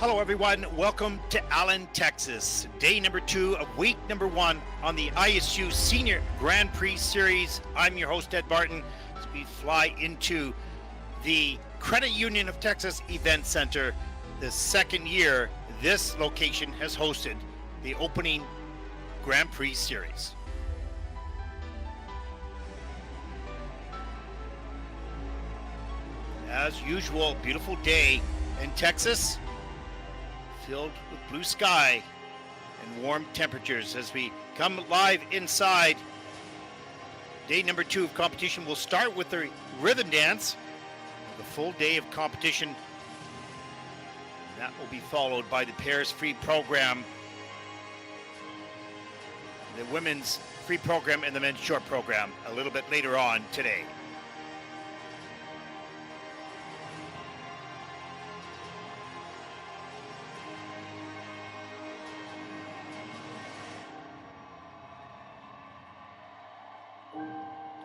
Hello everyone, welcome to Allen, Texas. Day number 2 of week number 1 on the ISU Senior Grand Prix Series. I'm your host, Ed Barton, as we fly into the Credit Union of Texas Event Center. The second year this location has hosted the opening Grand Prix Series. As usual, beautiful day in Texas, filled with blue sky and warm temperatures as we come live inside. Day number 2 of competition will start with the rhythm dance, the full day of competition. That will be followed by the pairs free program, the women's free program, and the men's short program a little bit later on today.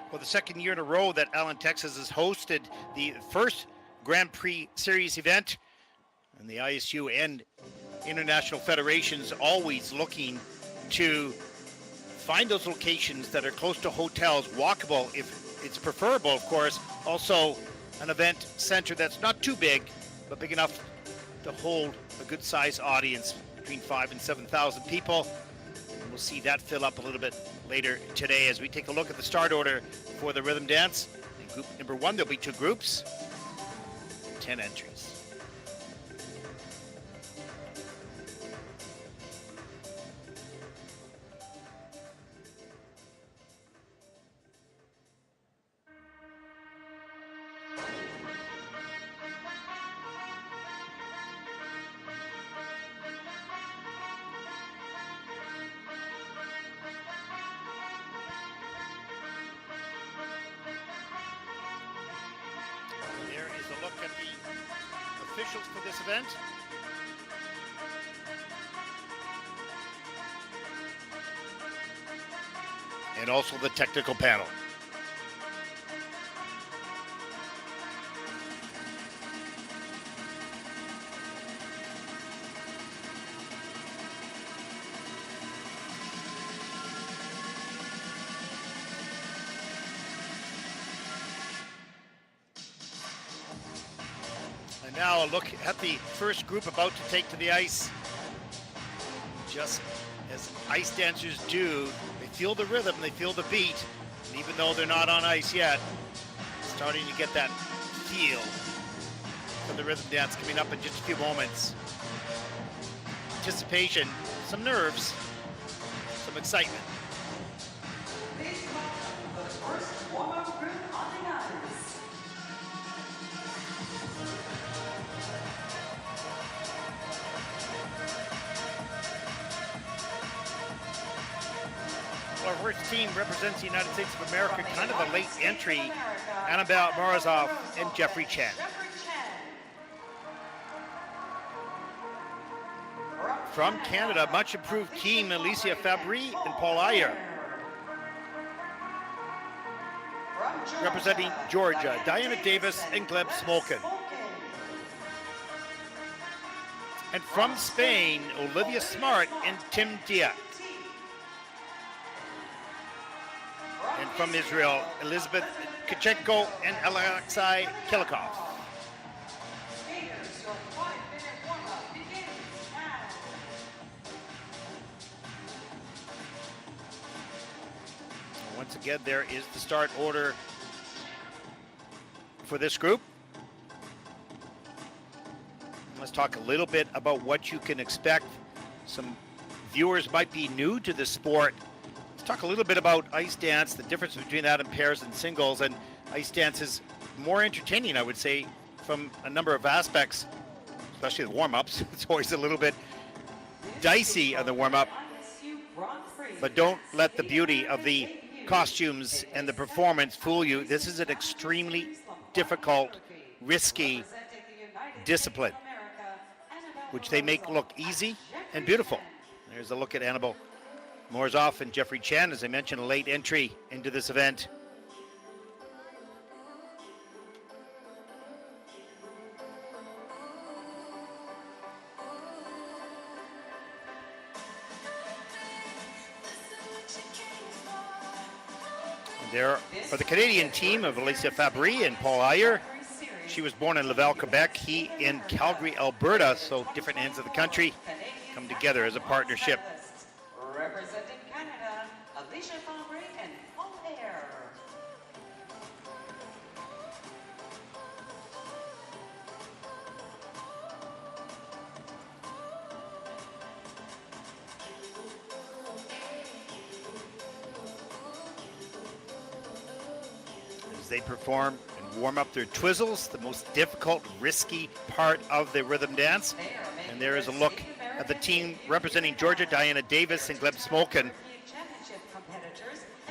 For the second year in a row that Allen, Texas has hosted the first Grand Prix Series event, and the ISU and international federations always looking to find those locations that are close to hotels, walkable if it's preferable, of course. Also an event center that's not too big, but big enough to hold a good sized audience, between 5,000 and 7,000 people. And we'll see that fill up a little bit later today as we take a look at the start order for the rhythm dance. In group number 1, there'll be 2 groups, 10 entries. Officials for this event. And also the technical panel. Now a look at the first group about to take to the ice. Just as ice dancers do, they feel the rhythm, they feel the beat, and even though they're not on ice yet, starting to get that feel for the rhythm dance coming up in just a few moments. Anticipation, some nerves, some excitement. Our first team represents the United States of America, kind of a late entry, Mrazkova and Jeffrey Chen. From Canada, much improved team, Alicia Fabry and Paul Ayer. Representing Georgia, Diana Davis and Gleb Smolkin. And from Spain, Olivia Smart and Tim Dieck. And from Israel, Elizabeth Tkachenko and Alexei Kilikov. Once again, there is the start order for this group. Let's talk a little bit about what you can expect. Some viewers might be new to the sport. Talk a little bit about ice dance, the difference between that and pairs and singles. And ice dance is more entertaining, I would say, from a number of aspects, especially the warm-ups. It's always a little bit dicey on the warm-up, but don't let the beauty of the costumes and the performance fool you. This is an extremely difficult, risky discipline, which they make look easy and beautiful. There's a look at Annabelle Mrazkova and Jeffrey Chen, as I mentioned, a late entry into this event. There for the Canadian team of Alicia Fabry and Paul Ayer. She was born in Laval, Quebec. He in Calgary, Alberta. So different ends of the country come together as a partnership. Representing Canada, Alicia Fabry and Paul Ayer. As they perform and warm up their twizzles, the most difficult, risky part of the rhythm dance. And there is a look at the team representing Georgia, Diana Davis and Gleb Smolkin.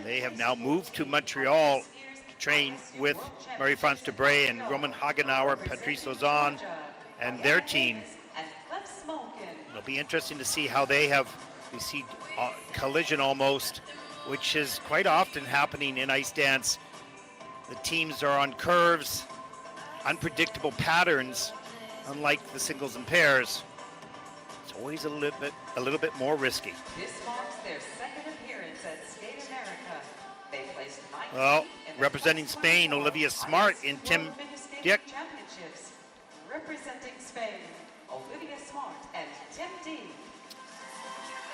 They have now moved to Montreal to train with Marie-France Dubray and Roman Hagenauer, Patrice Lauzon, and their team. It'll be interesting to see how we see collision almost, which is quite often happening in ice dance. The teams are on curves, unpredictable patterns, unlike the singles and pairs. It's always a little bit more risky. This marks their second appearance at Skate America. They placed 19th Well, in the representing Spain, Olivia Smart and Tim Dieck. Championships. Representing Spain, Olivia Smart and Tim Dieck.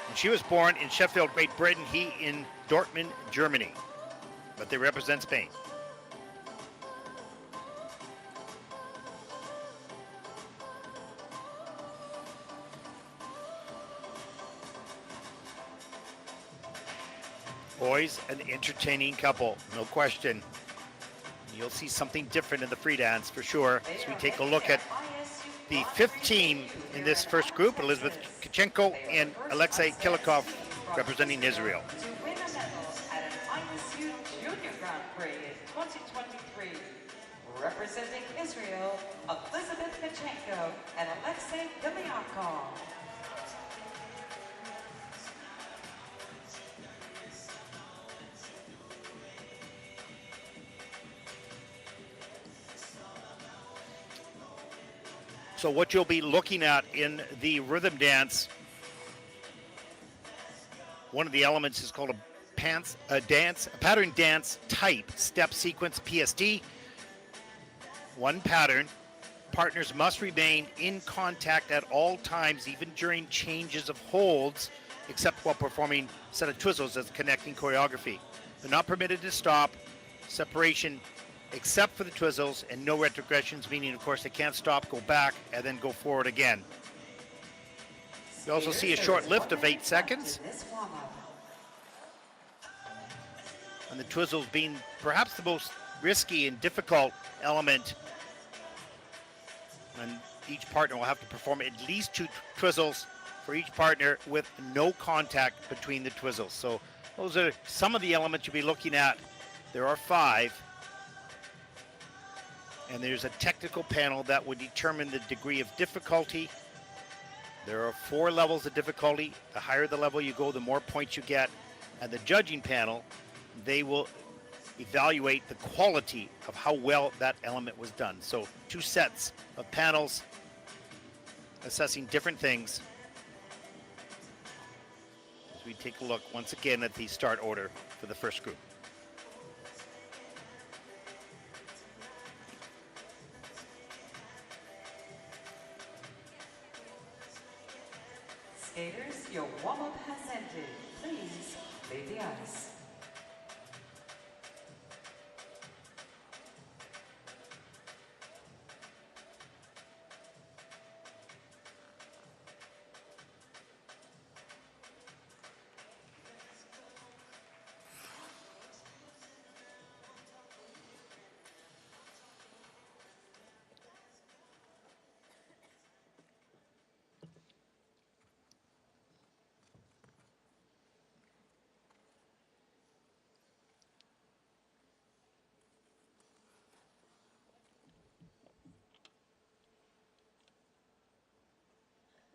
And she was born in Sheffield, Great Britain, he in Dortmund, Germany. But they represent Spain. Boys, an entertaining couple, no question. You'll see something different in the free dance for sure. As we take a look at the fifth team in this first group, Elizabeth Tkachenko and Alexei Kilikov representing Israel. To win a medal at an ISU Junior Grand Prix in 2023. Representing Israel, Elizabeth Tkachenko and Alexei Kilikov. So what you'll be looking at in the rhythm dance, one of the elements is called a pattern dance type, step sequence PSD. One pattern. Partners must remain in contact at all times, even during changes of holds, except while performing a set of twizzles as connecting choreography. They're not permitted to stop. Separation except for the twizzles, and no retrogressions, meaning, of course, they can't stop, go back, and then go forward again. You also see a short lift of 8 seconds. And the twizzles being perhaps the most risky and difficult element. And each partner will have to perform at least 2 twizzles for each partner with no contact between the twizzles. So those are some of the elements you'll be looking at. There are 5. And there's a technical panel that would determine the degree of difficulty. There are 4 levels of difficulty. The higher the level you go, the more points you get. And the judging panel, they will evaluate the quality of how well that element was done. So 2 sets of panels assessing different things. As we take a look once again at the start order for the first group. Skaters, your warm-up has ended. Please leave the ice.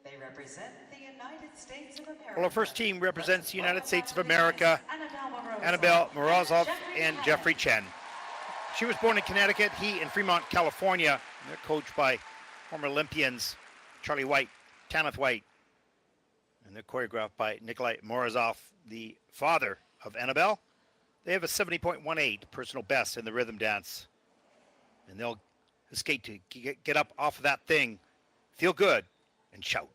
They represent the United States of America. Well, our first team represents the United States of America, Annabelle Mrazkova and Jeffrey Chen. She was born in Connecticut, he in Fremont, California. They're coached by former Olympians Charlie White, Tanith White, and they're choreographed by Nikolai Morozov, the father of Annabelle. They have a 70.18 personal best in the rhythm dance. And they'll skate to get up off of that thing, feel good, and shout.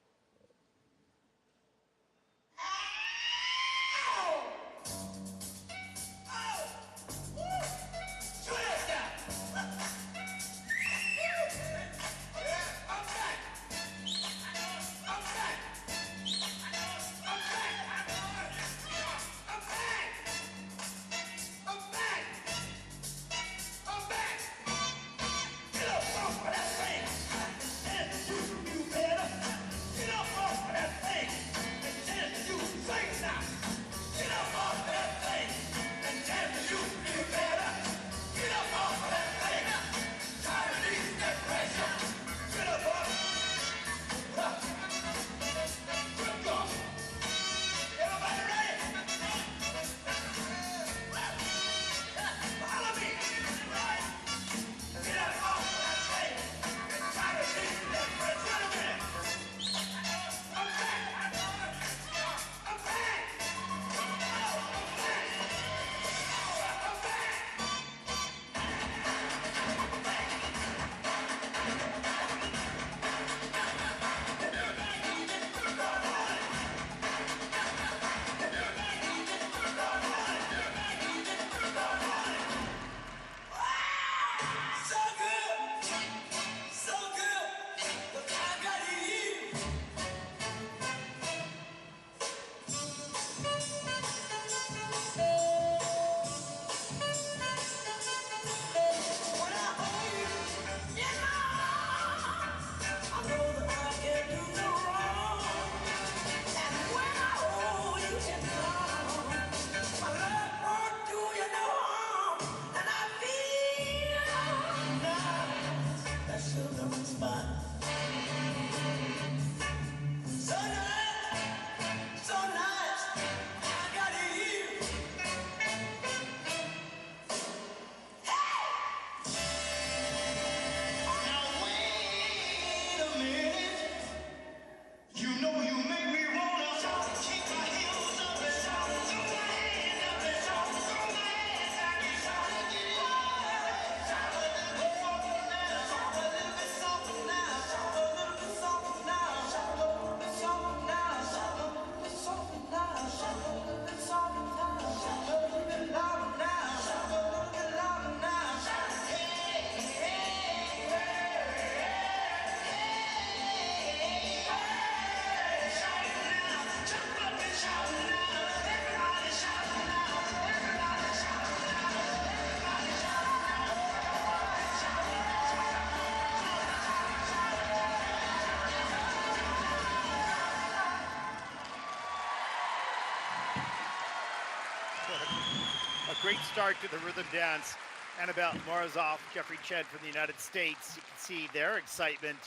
A great start to the rhythm dance. Annabelle Mrazkova, Jeffrey Chen from the United States. You can see their excitement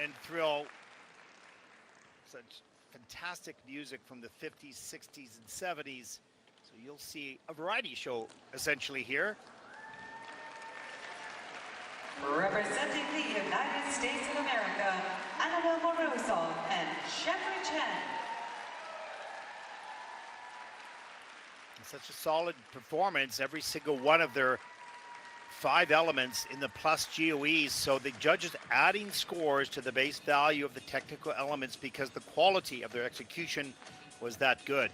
and thrill. Such fantastic music from the 50s, 60s, and 70s. So you'll see a variety show essentially here. Representing the United States of America, Annabelle Mrazkova and Jeffrey Chen. Such a solid performance, every single one of their 5 elements in the plus GOEs. So the judges adding scores to the base value of the technical elements because the quality of their execution was that good.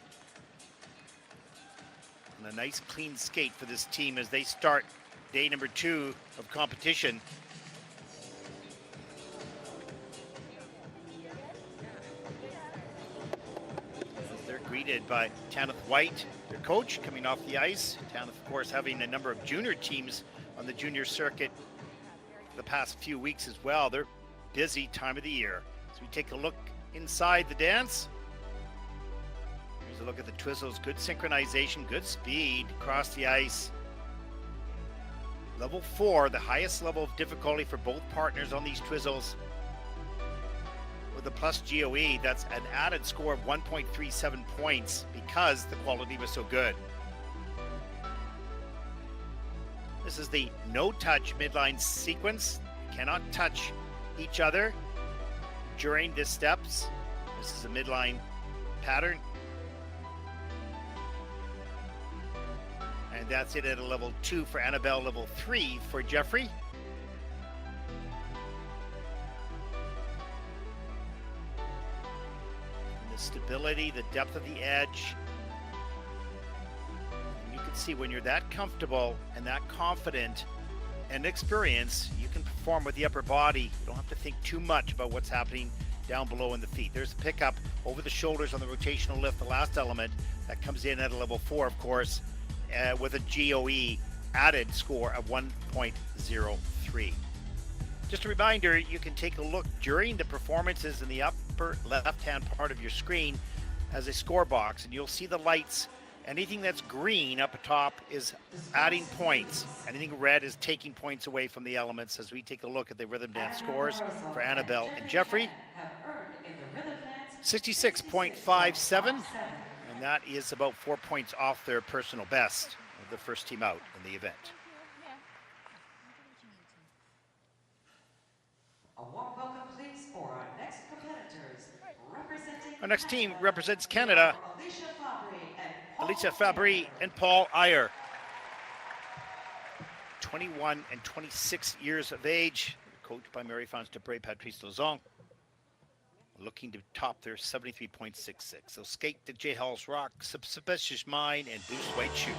And a nice clean skate for this team as they start day number 2 of competition. They're greeted by Tanith White, their coach, coming off the ice. Tanith, of course, having a number of junior teams on the junior circuit the past few weeks as well. They're busy time of the year. So we take a look inside the dance. Here's a look at the Twizzles. Good synchronization, good speed across the ice. Level 4, the highest level of difficulty for both partners on these Twizzles. With the plus GOE, that's an added score of 1.37 points because the quality was so good. This is the no-touch midline sequence. Cannot touch each other during the steps. This is a midline pattern. And that's it at a level 2 for Annabelle, level 3 for Jeffrey. And the stability, the depth of the edge. And you can see when you're that comfortable and that confident and experienced, you can perform with the upper body. You don't have to think too much about what's happening down below in the feet. There's the pickup over the shoulders on the rotational lift, the last element. That comes in at a level 4, of course, with a GOE added score of 1.03. Just a reminder, you can take a look during the performances in the upper left-hand part of your screen as a score box, and you'll see the lights. Anything that's green up top is adding points. Anything red is taking points away from the elements as we take a look at the rhythm dance scores for Annabelle and Jeffrey. 66.57, and that is about 4 points off their personal best of the first team out in the event. A warm welcome, please, for our next competitors. Representing Our next team represents Canada. Alicia Fabry and Paul Iyer. 21 and 26 years of age, coached by Marie-France Dubré, Patrice Lauzon, looking to top their 73.66. So skate the J Hall's Rock, Suspicious Mind, and Boost White Shoes.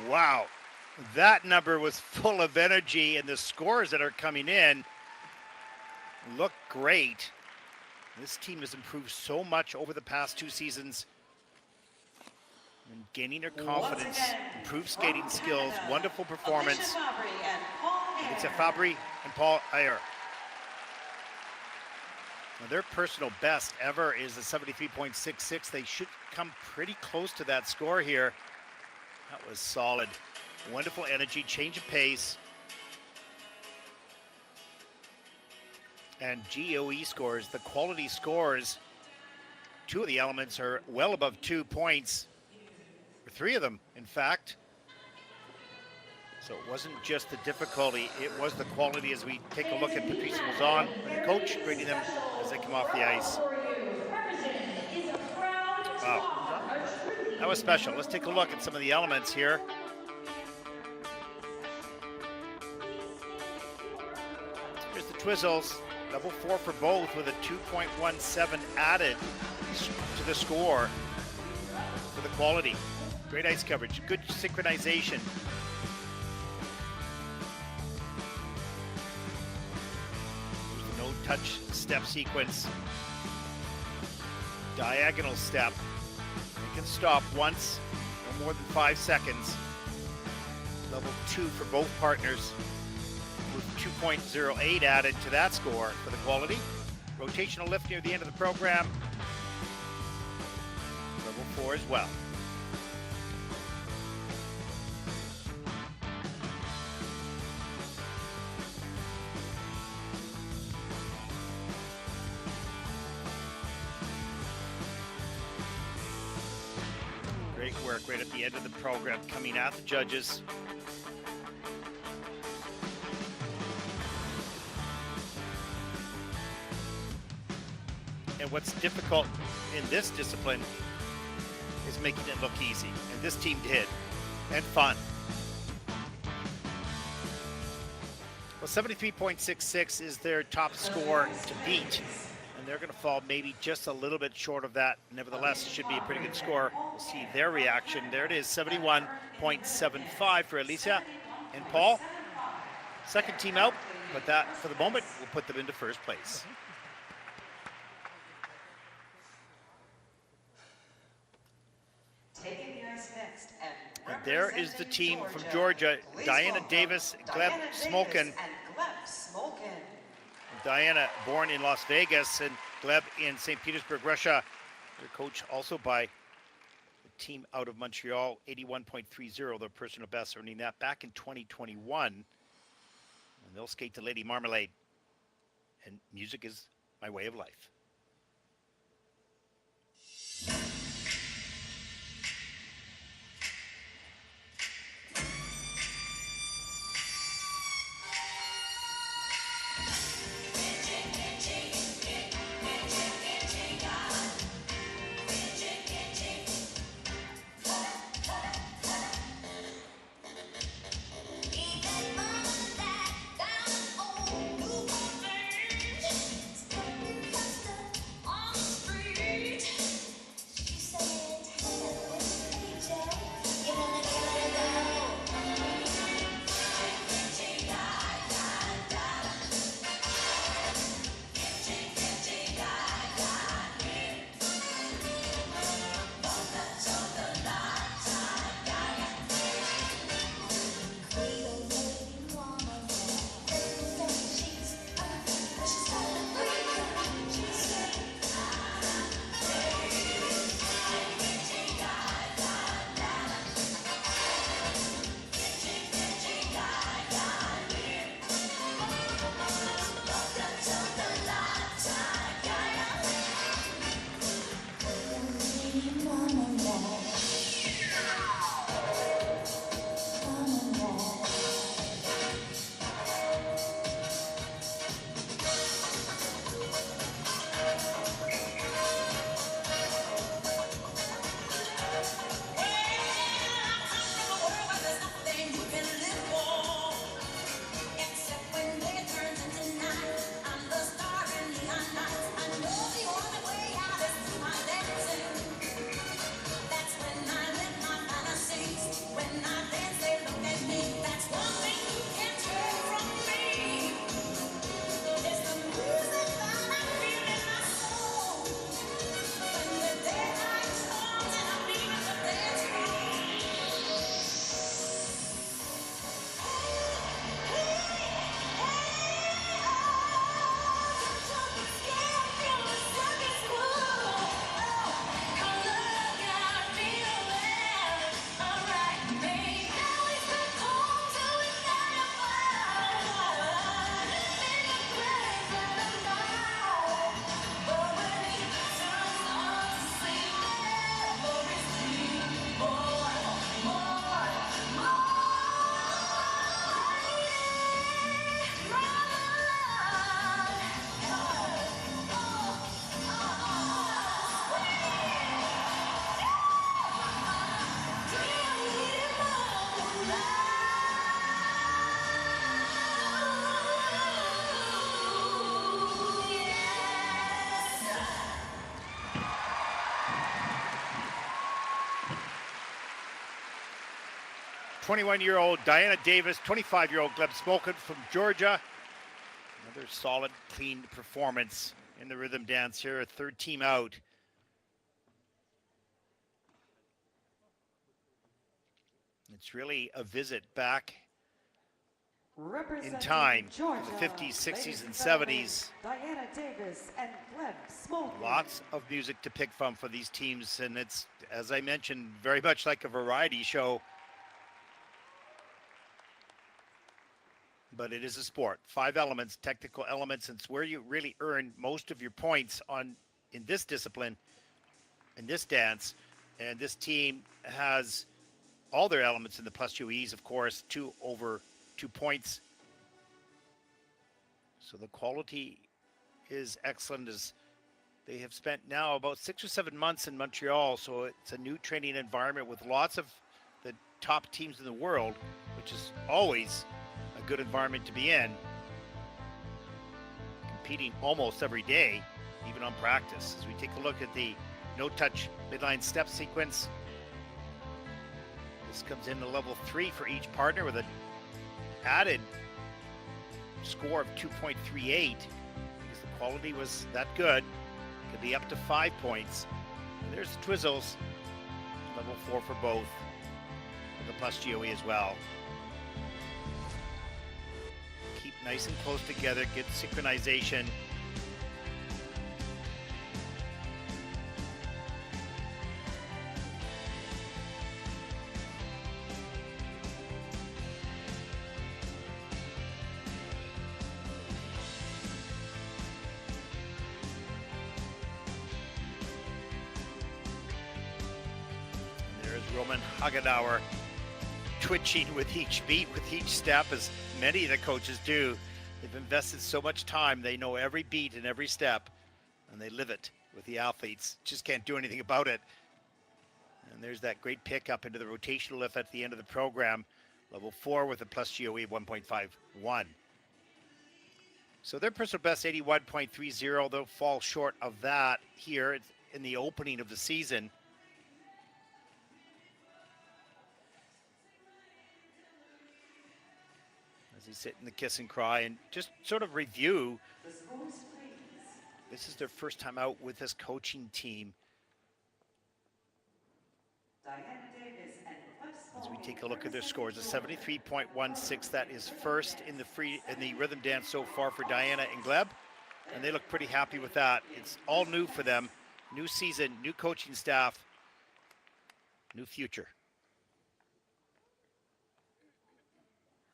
Wow, that number was full of energy, and the scores that are coming in look great. This team has improved so much over the past 2 seasons. And gaining their confidence, improved skating skills, wonderful performance. It's a Fabry and Paul Iyer. Now their personal best ever is a 73.66. They should come pretty close to that score here. That was solid. Wonderful energy, change of pace. and GOE scores, the quality scores. 2 of the elements are well above 2 points, or 3 of them, in fact. So it wasn't just the difficulty, it was the quality as we take a look at Patrice Lauzon and the coach grading them as they come off the ice. Wow, that was special. Let's take a look at some of the elements here. Here's the Twizzles, double 4 for both with a 2.17 added to the score for the quality. Great ice coverage, good synchronization. Touch step sequence, diagonal step. They can stop once, no more than 5 seconds. Level 2 for both partners with 2.08 added to that score for the quality. Rotational lift near the end of the program. Level 4 as well. Great work right at the end of the program coming at the judges. And what's difficult in this discipline is making it look easy. And this team did. And fun. Well, 73.66 is their top score to beat. And they're going to fall maybe just a little bit short of that. Nevertheless, it should be a pretty good score. We'll see their reaction. There it is, 71.75 for Alicia and Paul. Second team out, but that, for the moment, will put them into first place. And there is the team from Georgia, Diana Davis, Gleb Smolkin. Diana, born in Las Vegas, and Gleb in St. Petersburg, Russia. Their coach also by the team out of Montreal, 81.30, their personal best, earning that back in 2021. And they'll skate to Lady Marmalade. And music is my way of life. 21-year-old Diana Davis, 25-year-old Gleb Smolkin from Georgia. Another solid, clean performance in the rhythm dance here, a third team out. It's really a visit back in time, Georgia, the 50s, 60s, and 70s. Diana Davis and Gleb Smolkin. Lots of music to pick from for these teams, and it's, as I mentioned, very much like a variety show. But it is a sport. 5 elements, technical elements, and it's where you really earn most of your points in this discipline, in this dance. And this team has all their elements in the plus UEs, of course, 2 over 2 points. So the quality is excellent, as they have spent now about 6 or 7 months in Montreal. So it's a new training environment with lots of the top teams in the world, which is always a good environment to be in. Competing almost every day, even on practice. As we take a look at the no-touch midline step sequence, this comes in to level 3 for each partner with an added score of 2.38 because the quality was that good. Could be up to 5 points. And there's the Twizzles, level 4 for both, with the plus GOE as well. Keep nice and close together, good synchronization. Roman Hagenauer twitching with each beat, with each step, as many of the coaches do. They've invested so much time. They know every beat and every step, and they live it with the athletes. Just can't do anything about it. And there's that great pickup into the rotational lift at the end of the program. Level 4 with a plus GOE of 1.51. So their personal best 81.30. They'll fall short of that here in the opening of the season. As they sit in the kiss and cry and just sort of review. This is their first time out with this coaching team. As we take a look at their scores, a 73.16. That is first in the rhythm dance so far for Diana and Gleb, and they look pretty happy with that. It's all new for them. New season, new coaching staff, new future.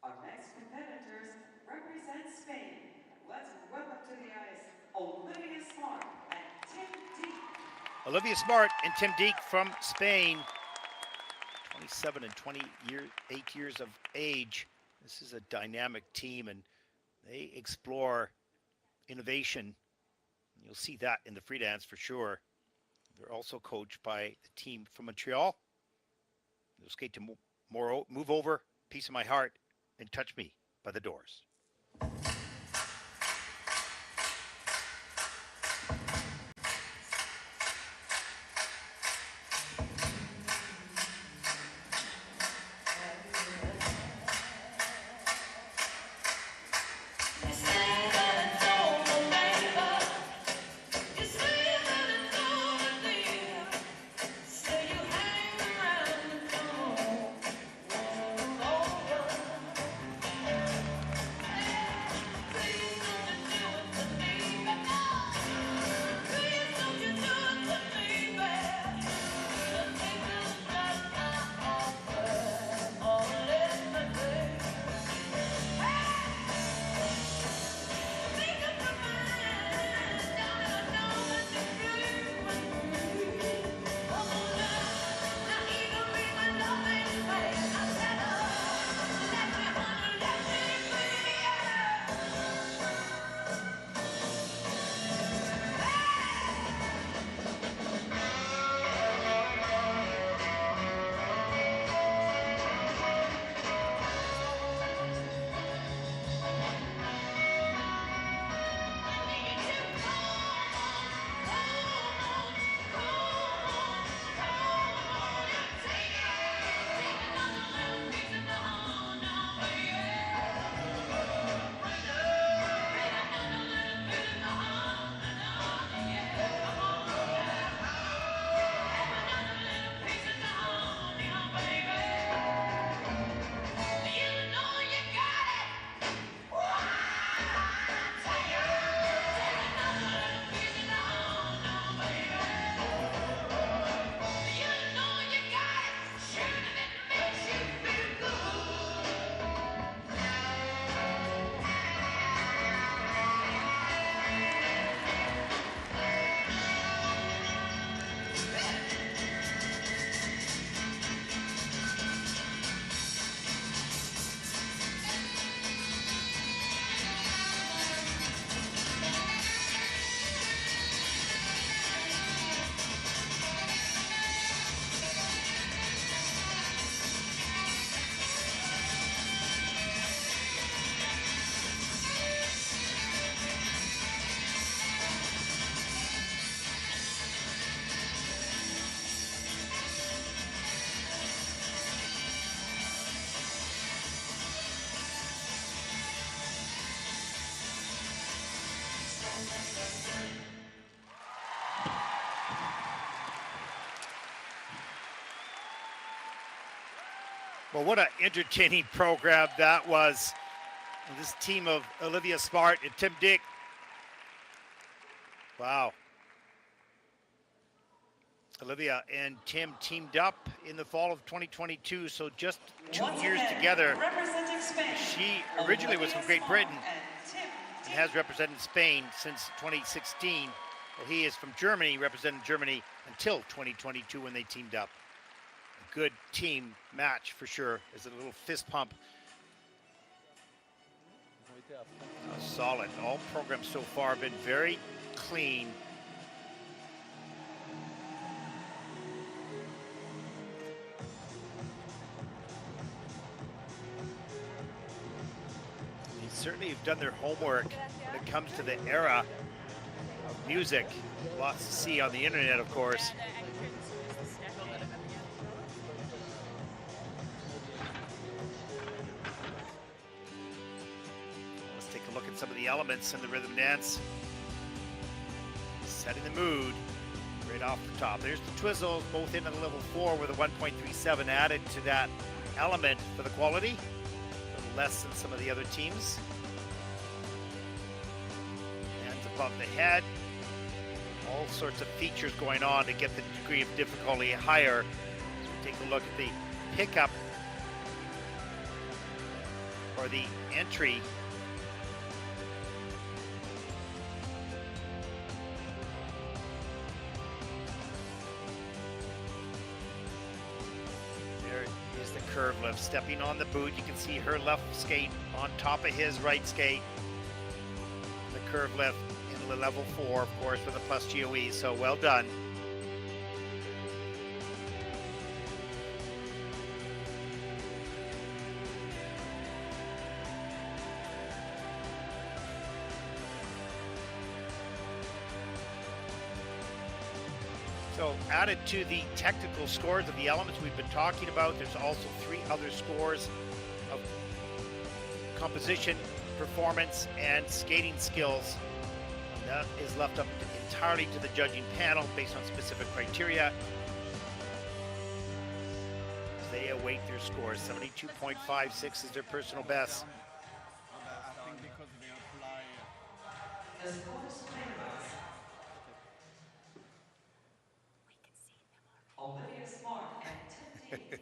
Our next competitors represent Spain. Let's welcome to the ice Olivia Smart and Tim Dieck. Olivia Smart and Tim Dieck from Spain, 27 and 28 years of age. This is a dynamic team, and they explore innovation. You'll see that in the free dance for sure. They're also coached by the team from Montreal. They'll skate to Move Over, Piece of My Heart, and Touch Me by the Doors. Well, what an entertaining program that was. And this team of Olivia Smart and Tim Dieck. Wow. Olivia and Tim teamed up in the fall of 2022, so just 2 years together. She originally was from Great Britain and has represented Spain since 2016. Well, he is from Germany, represented Germany until 2022 when they teamed up. A good team match for sure. There's a little fist pump. Solid. All programs so far have been very clean. They certainly have done their homework when it comes to the era of music. Lots to see on the internet, of course. Look at some of the elements in the rhythm dance. Setting the mood right off the top. There's the twizzles, both in at level 4 with a 1.37 added to that element for the quality. A little less than some of the other teams. Hands above the head. All sorts of features going on to get the degree of difficulty higher. So take a look at the pickup or the entry. Curve lift, stepping on the boot. You can see her left skate on top of his right skate. The curve lift in the level 4, of course, with a plus GOE, so well done. So added to the technical scores of the elements we've been talking about, there's also 3 other scores of composition, performance, and skating skills. And that is left up entirely to the judging panel based on specific criteria. As they await their scores. 72.56 is their personal best.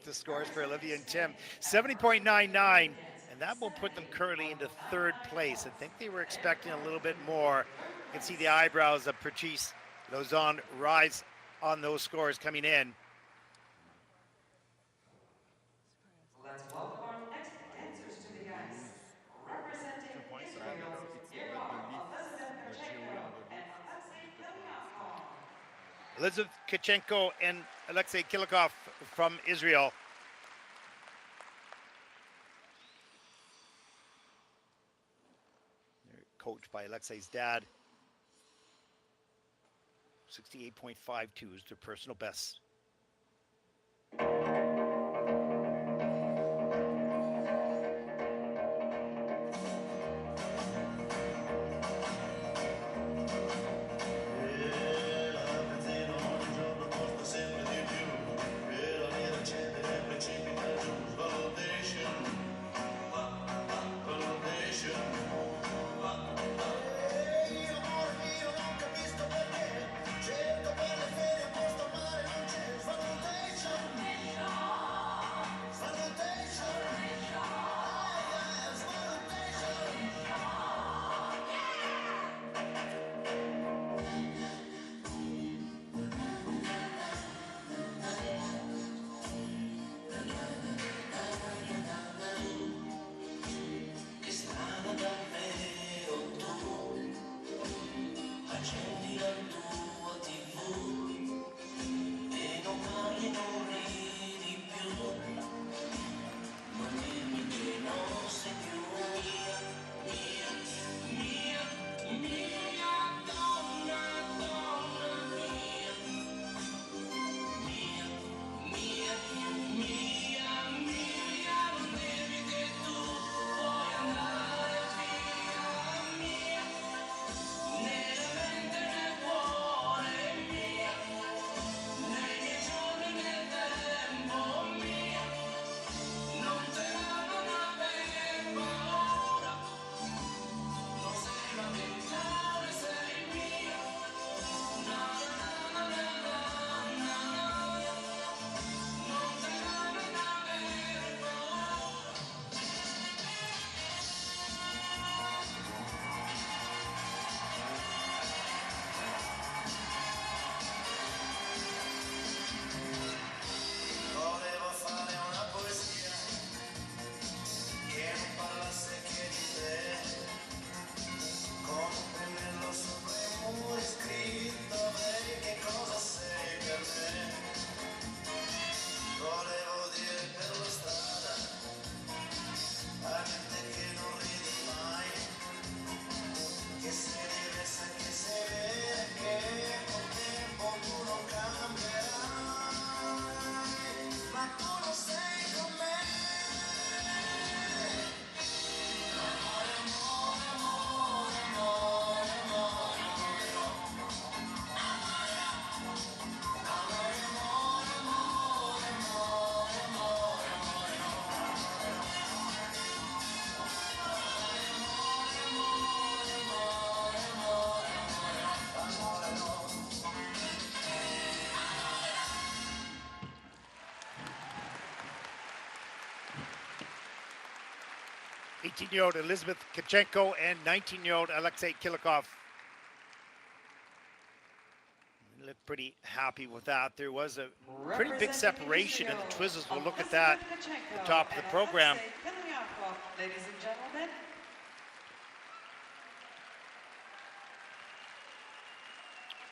The scores for Olivia and Tim, 70.99, and that will put them currently into 3rd place. I think they were expecting a little bit more. You can see the eyebrows of Patrice Lozon rise on those scores coming in. Let's welcome our next dancers to the ice. Representing Israel, here are Elizabeth Tkachenko and Elizabeth Tkachenko and Alexei Kilikov from Israel. They're coached by Alexei's dad. 68.52 is their personal best. 18-year-old Elizabeth Tkachenko and 19-year-old Alexei Kilikov. They look pretty happy with that. There was a pretty big separation in the Twizzles. We'll look at that at the top of the program. Ladies and gentlemen.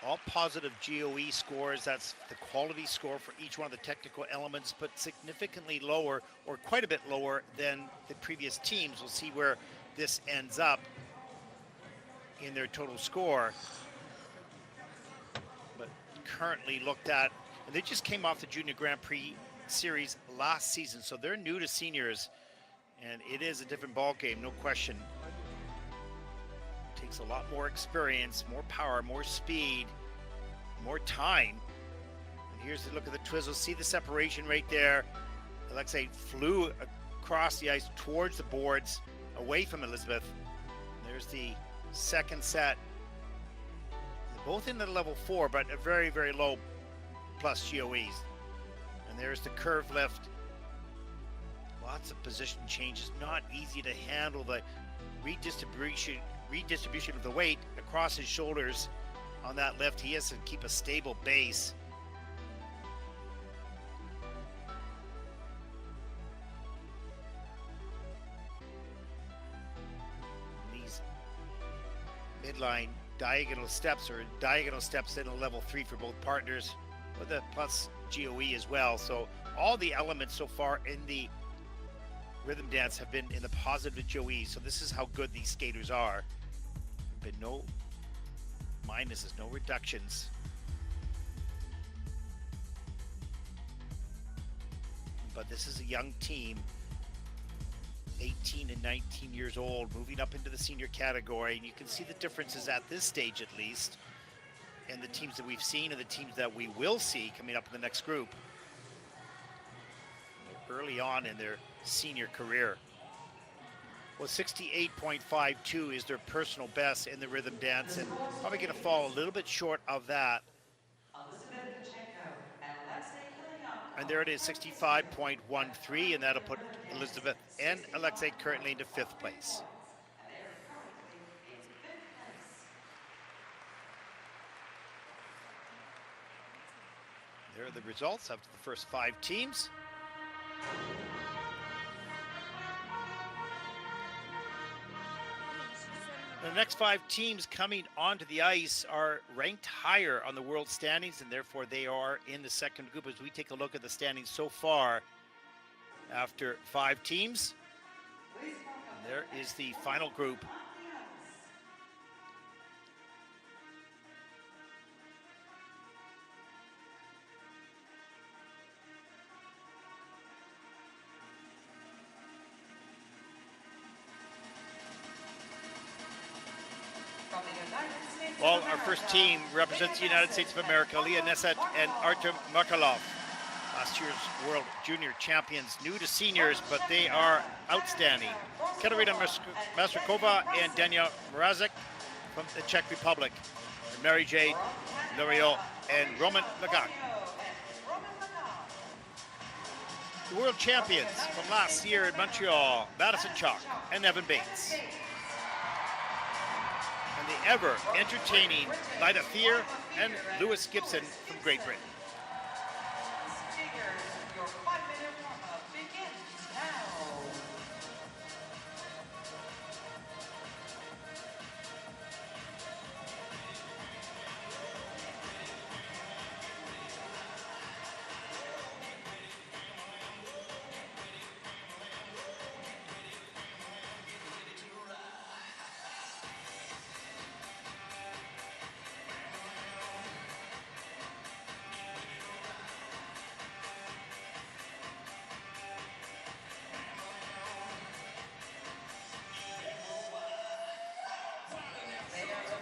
All positive GOE scores. That's the quality score for each one of the technical elements, but significantly lower, or quite a bit lower than the previous teams. We'll see where this ends up in their total score. But currently looked at, and they just came off the Junior Grand Prix series last season, so they're new to seniors, and it is a different ball game, no question. Takes a lot more experience, more power, more speed, more time. And here's a look at the Twizzles. See the separation right there. Alexei flew across the ice towards the boards, away from Elizabeth. There's the second set. They're both in the level 4, but a very, very low plus GOEs. And there's the curve lift. Lots of position changes. Not easy to handle the redistribution of the weight across his shoulders on that lift. He has to keep a stable base. These midline diagonal steps in a level 3 for both partners with a plus GOE as well. So all the elements so far in the rhythm dance have been in the positive GOE. So this is how good these skaters are. Been no minuses, no reductions. But this is a young team, 18 and 19 years old, moving up into the senior category, and you can see the differences at this stage at least, and the teams that we've seen and the teams that we will see coming up in the next group. They're early on in their senior career. Well, 68.52 is their personal best in the rhythm dance, and probably going to fall a little bit short of that. And there it is, 65.13, and that'll put Elizabeth and Alexei currently into 5th place. There are the results after the first 5 teams. The next 5 teams coming onto the ice are ranked higher on the world standings, and therefore they are in the second group. As we take a look at the standings so far after 5 teams, and there is the final group. Well, our first team represents the United States of America, Leah Neset and Artem Markelov. Last year's World Junior Champions, new to seniors, but they are outstanding. Katerina Mrazkova and Daniel Mrazek from the Czech Republic. And Mary Jade, Lauriault, and Roman Lagak. The world champions from last year in Montreal, Madison Chock and Evan Bates. And the ever-entertaining Lyda Thier and Lewis Gibson from Great Britain. Your 5-minute warm-up begins now.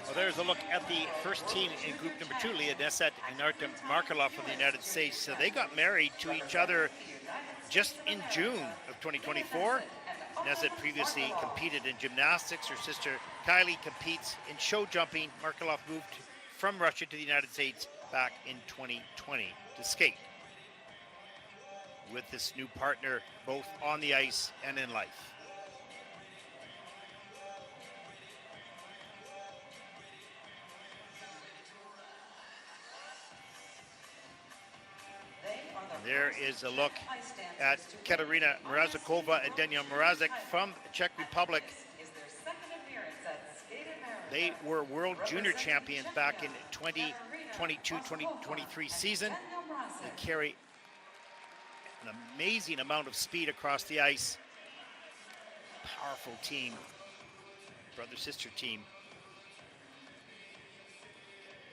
Well, there's a look at the first team in group number 2, Leah Neset and Artem Markelov from the United States. So they got married to each other just in June of 2024. Neset previously competed in gymnastics. Her sister Kylie competes in show jumping. Markelov moved from Russia to the United States back in 2020 to skate with this new partner, both on the ice and in life. There is a look at Katerina Mrazkova and Daniel Mrazek from the Czech Republic. They were world junior champions back in 2022-2023 season. They carry an amazing amount of speed across the ice. Powerful team, brother-sister team.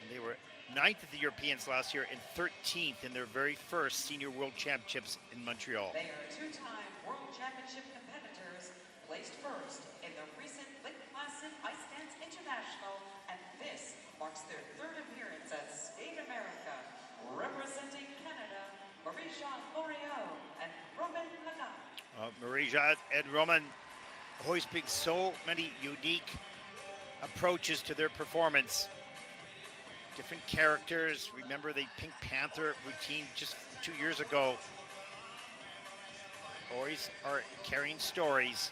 And they were 9th at the Europeans last year and 13th in their very first Senior World Championships in Montreal. They are two-time World Championship competitors, placed first in the recent Lick Classen Ice Dance International, and this marks their third appearance at Skate America. Representing Canada, Marie-Jeanne Lauriault and Roman Hagat. Marie-Jeanne and Roman hoisting so many unique approaches to their performance. Different characters. Remember the Pink Panther routine just 2 years ago. Always are carrying stories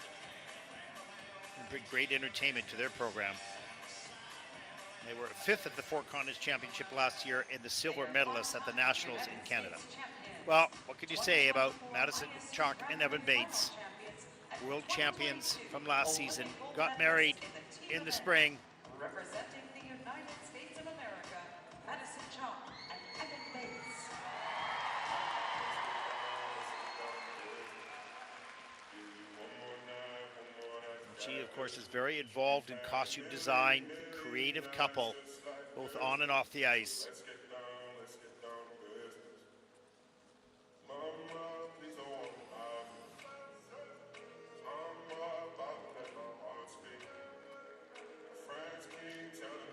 and bring great entertainment to their program. They were 5th at the Four Continents Championship last year and the silver medalists at the Nationals in Canada. Well, what could you say about Madison, Chock, and Evan Bates? World champions from last season, got married in the spring. Representing the United States of America, Madison Chock and Evan Bates. She, of course, is very involved in costume design, creative couple, both on and off the ice.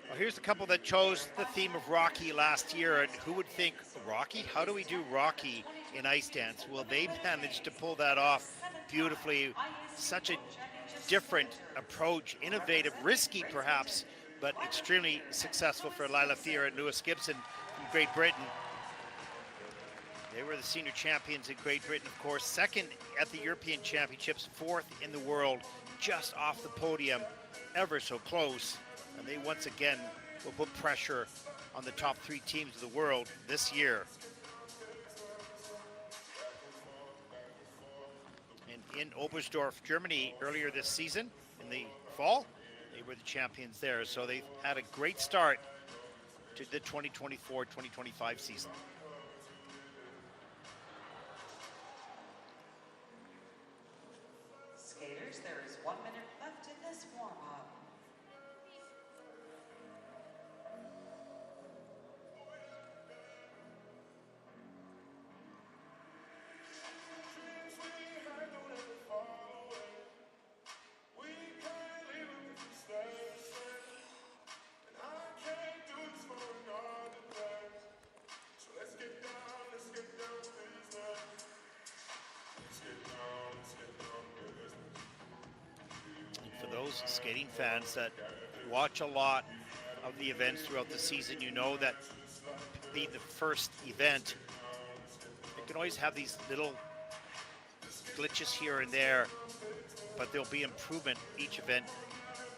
Well, here's a couple that chose the theme of Rocky last year, and who would think, Rocky? How do we do Rocky in ice dance? Well, they managed to pull that off beautifully. Such a different approach, innovative, risky perhaps, but extremely successful for Lila Thier and Lewis Gibson from Great Britain. They were the senior champions in Great Britain, of course, 2nd at the European Championships, 4th in the world, just off the podium, ever so close. And they once again will put pressure on the top 3 teams of the world this year. And in Oberstdorf, Germany, earlier this season, in the fall, they were the champions there. So they've had a great start to the 2024-2025 season. Skaters, there is 1 minute left in this warm-up. Those skating fans that watch a lot of the events throughout the season, you know that being the first event, it can always have these little glitches here and there, but there'll be improvement each event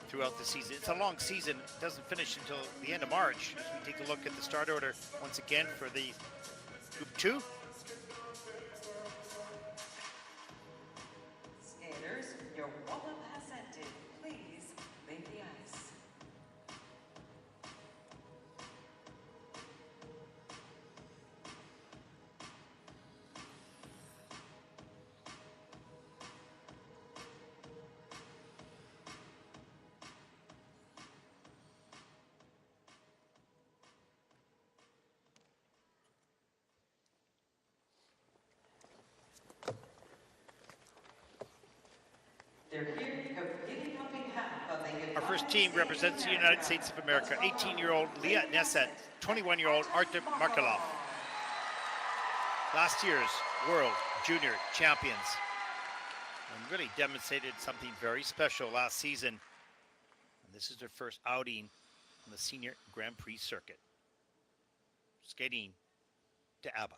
throughout the season. It's a long season. It doesn't finish until the end of March. As we take a look at the start order once again for the Group 2. Skaters, your warm-up has ended. Please leave the ice. They're here competing on behalf of the Our first team represents the United States of America, 18-year-old Leah Neset, 21-year-old Artem Markelov. Last year's World Junior Champions. And really demonstrated something very special last season. And this is their first outing on the Senior Grand Prix circuit. Skating to ABBA.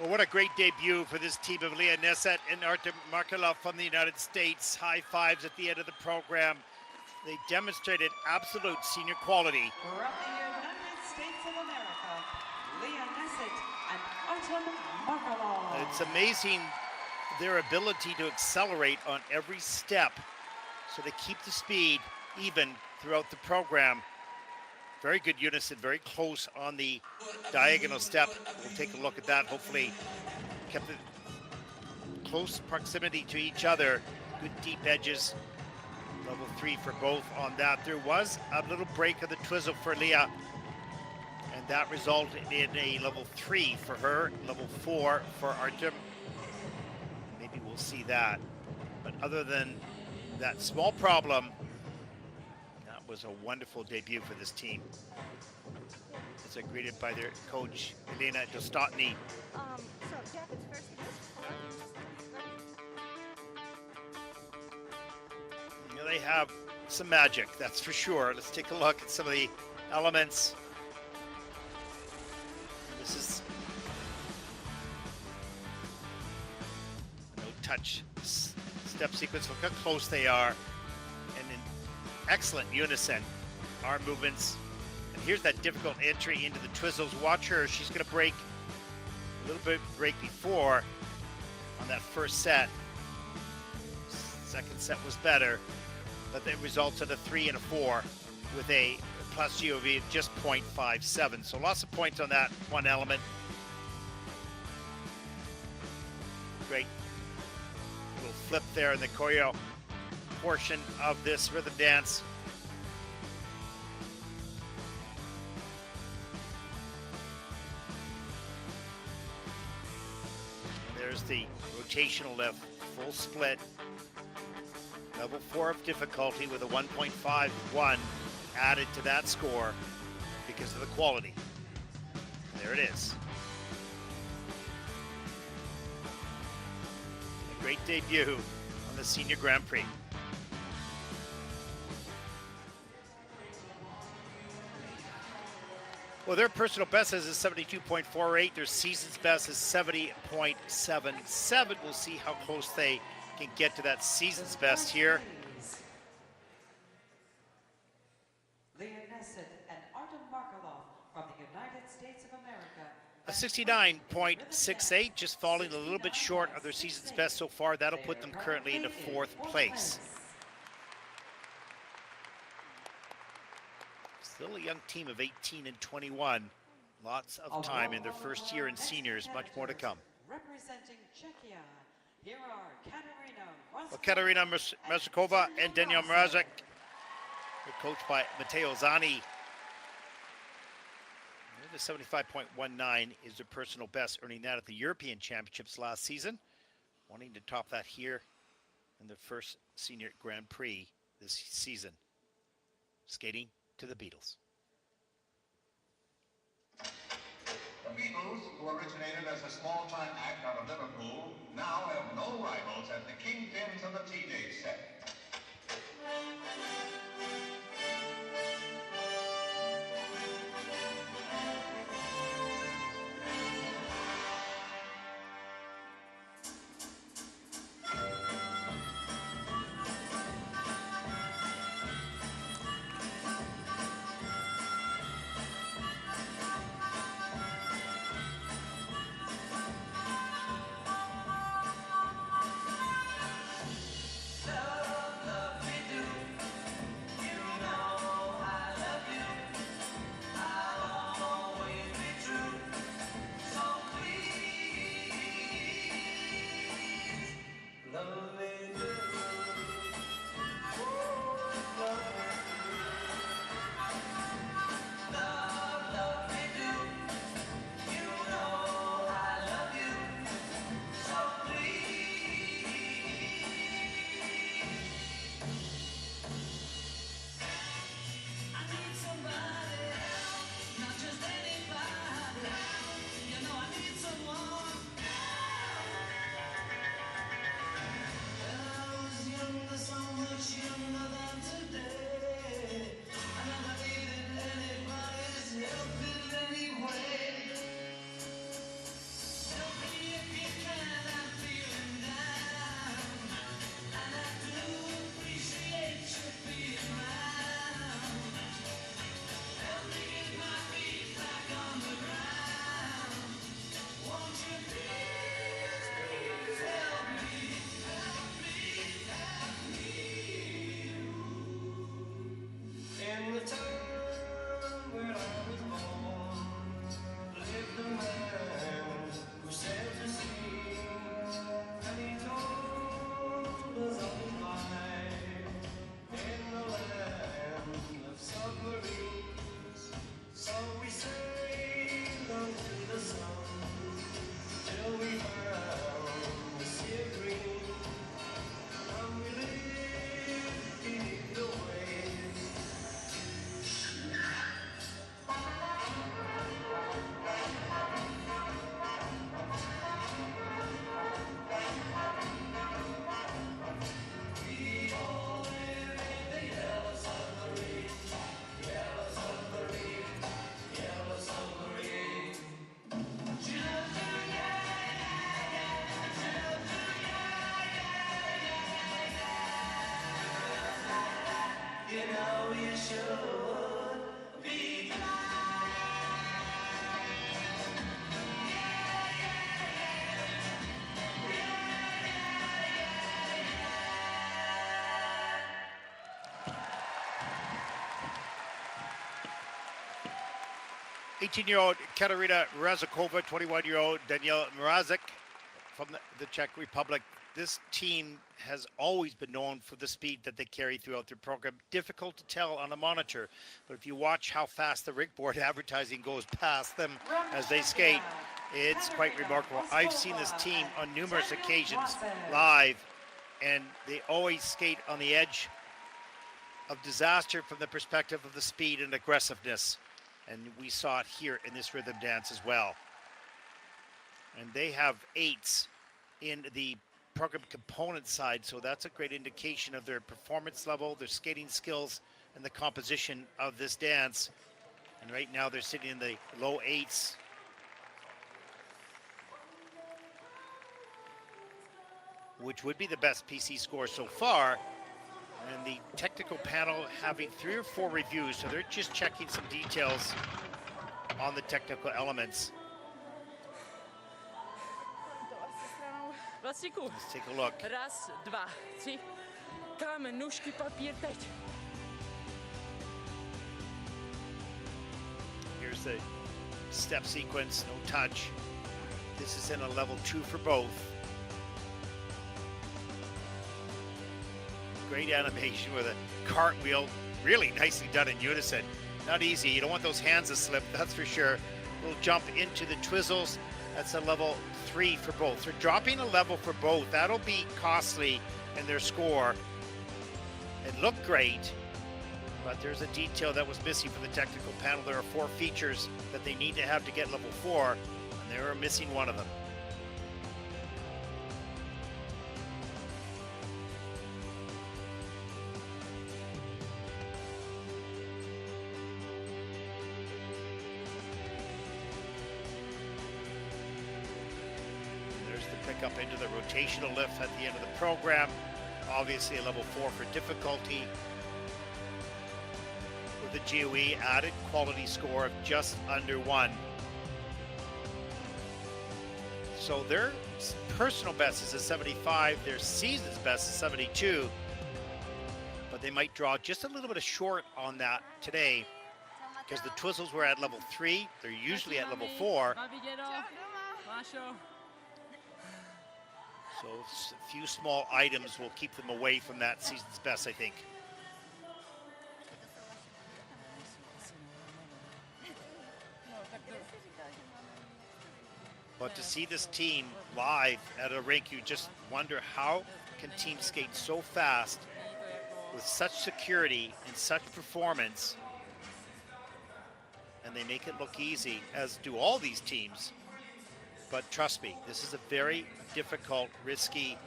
Well, what a great debut for this team of Leah Neset and Artem Markelov from the United States. High fives at the end of the program. They demonstrated absolute senior quality. From the United States of America, Leah Neset and Artem Markelov. It's amazing their ability to accelerate on every step, so they keep the speed even throughout the program. Very good unison, very close on the diagonal step. We'll take a look at that. Hopefully kept it close proximity to each other. Good deep edges. Level 3 for both on that. There was a little break of the twizzle for Leah, and that resulted in a level 3 for her, level 4 for Artem. Maybe we'll see that. But other than that small problem, that was a wonderful debut for this team. As they're greeted by their coach, Elena Dostotny. So Dieck is first. You know, they have some magic, that's for sure. Let's take a look at some of the elements. This is no touch step sequence. Look how close they are, and in excellent unison. Arm movements. And here's that difficult entry into the twizzles. Watch her, she's gonna break a little bit break before on that first set. Second set was better, but it results in a 3 and a 4 with a plus GOV of just 0.57. So lots of points on that one element. Great little flip there in the choreo portion of this rhythm dance. And there's the rotational lift, full split. Level 4 of difficulty with a 1.51 added to that score because of the quality. There it is. A great debut on the Senior Grand Prix. Well, their personal best is a 72.48. Their season's best is 70.77. We'll see how close they can get to that season's best here. Leah Neset and Artem Markelov from the United States of America. A 69.68, just falling a little bit short of their season's best so far. That'll put them currently into 4th place. Still a young team of 18 and 21. Lots of time in their first year in seniors, much more to come. Representing Czechia, here are Katerina Mrazkova and Daniel Mrazek. They're coached by Matteo Zani. The 75.19 is their personal best, earning that at the European Championships last season. Wanting to top that here in the first Senior Grand Prix this season. Skating to the Beatles. The Beatles, who originated as a small-time act out of Liverpool, now have no rivals as the kingpins of the teenage set. 18-year-old Katerina Mrazkova, 21-year-old Daniel Mrazek from the Czech Republic. This team has always been known for the speed that they carry throughout their program. Difficult to tell on a monitor, but if you watch how fast the rigboard advertising goes past them as they skate, it's quite remarkable. I've seen this team on numerous occasions live, and they always skate on the edge of disaster from the perspective of the speed and aggressiveness. And we saw it here in this rhythm dance as well. And they have 8s in the program component side, so that's a great indication of their performance level, their skating skills, and the composition of this dance. And right now they're sitting in the low 8s. Which would be the best PC score so far. And the technical panel having 3 or 4 reviews, so they're just checking some details on the technical elements. Let's take a look. Raz, dva, tři. Kámen, nůžky, papír, teď. Here's the step sequence, no touch. This is in a level 2 for both. Great animation with a cartwheel, really nicely done in unison. Not easy, you don't want those hands to slip, that's for sure. Little jump into the twizzles, that's a level 3 for both. They're dropping a level for both, that'll be costly in their score. It looked great, but there's a detail that was missing from the technical panel. There are 4 features that they need to have to get level 4, and they were missing one of them. Up into the rotational lift at the end of the program. Obviously a level 4 for difficulty. With the GOE added quality score of just under 1. So their personal best is a 75, their season's best is 72. But they might draw just a little bit of short on that today because the twizzles were at level 3. They're usually at level 4. So a few small items will keep them away from that season's best, I think. But to see this team live at a rink, you just wonder how can teams skate so fast with such security and such performance, and they make it look easy, as do all these teams. But trust me, this is a very difficult, risky,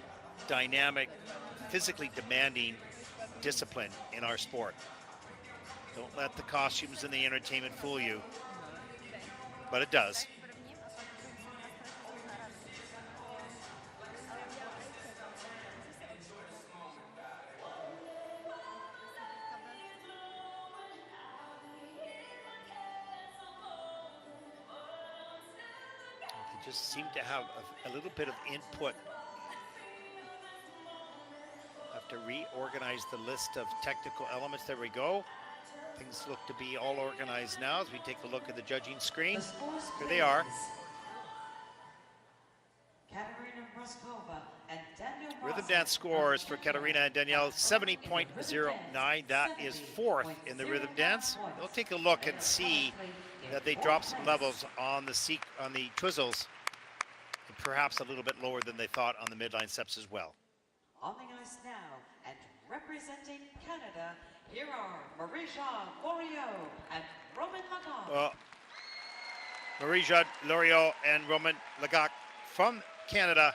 dynamic, physically demanding discipline in our sport. Don't let the costumes and the entertainment fool you, but it does. Just seem to have a little bit of input. Have to reorganize the list of technical elements. There we go. Things look to be all organized now as we take a look at the judging screen. Here they are. Rhythm dance scores for Katerina and Danielle, 70.09. That is 4th in the rhythm dance. We'll take a look and see that they drop some levels on the twizzles, and perhaps a little bit lower than they thought on the midline steps as well. On the ice now, and representing Canada, here are Lauriault and Roman Lagak. Well, Lauriault and Roman Lagak from Canada.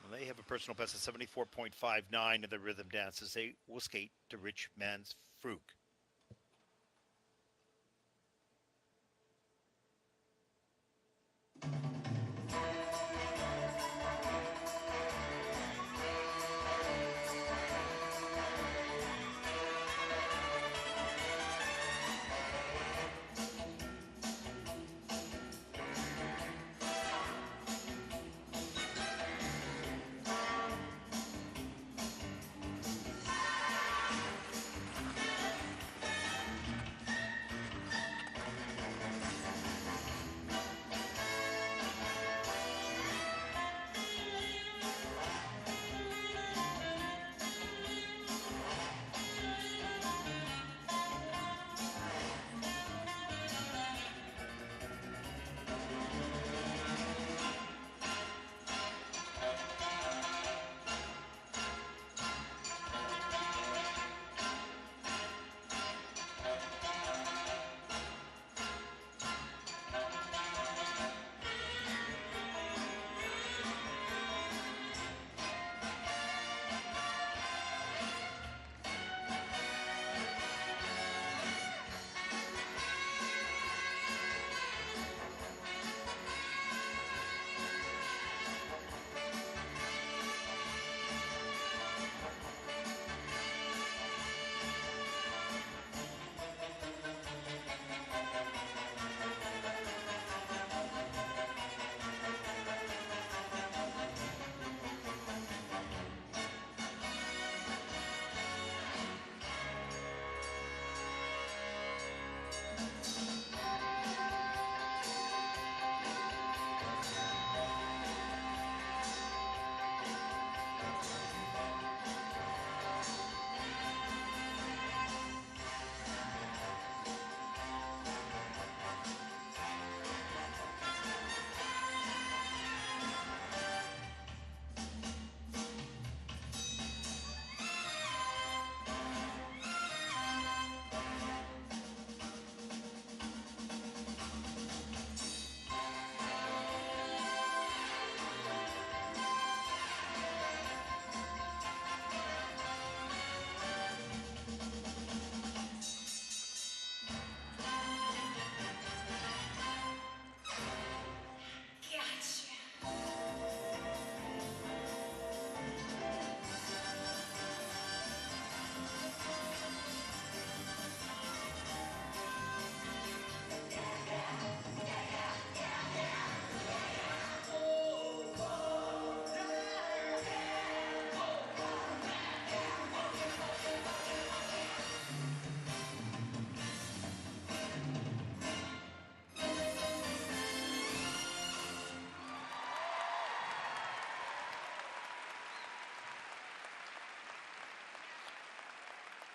Well, they have a personal best of 74.59 in the rhythm dance as they will skate to Rich Man's Frug.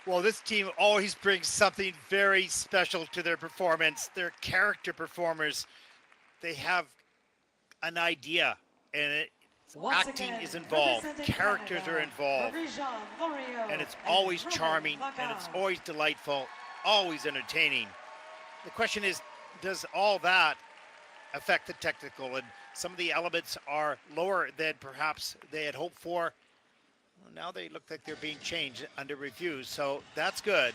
Well, this team always brings something very special to their performance. They're character performers. They have an idea, and Once acting again, is involved. representing Characters Canada, are involved. Lauriault, And it's always Roman charming, and it's Tkachenko. always delightful, always entertaining. The question is, does all that affect the technical? And some of the elements are lower than perhaps they had hoped for. Well, now they look like they're being changed under review, so that's good.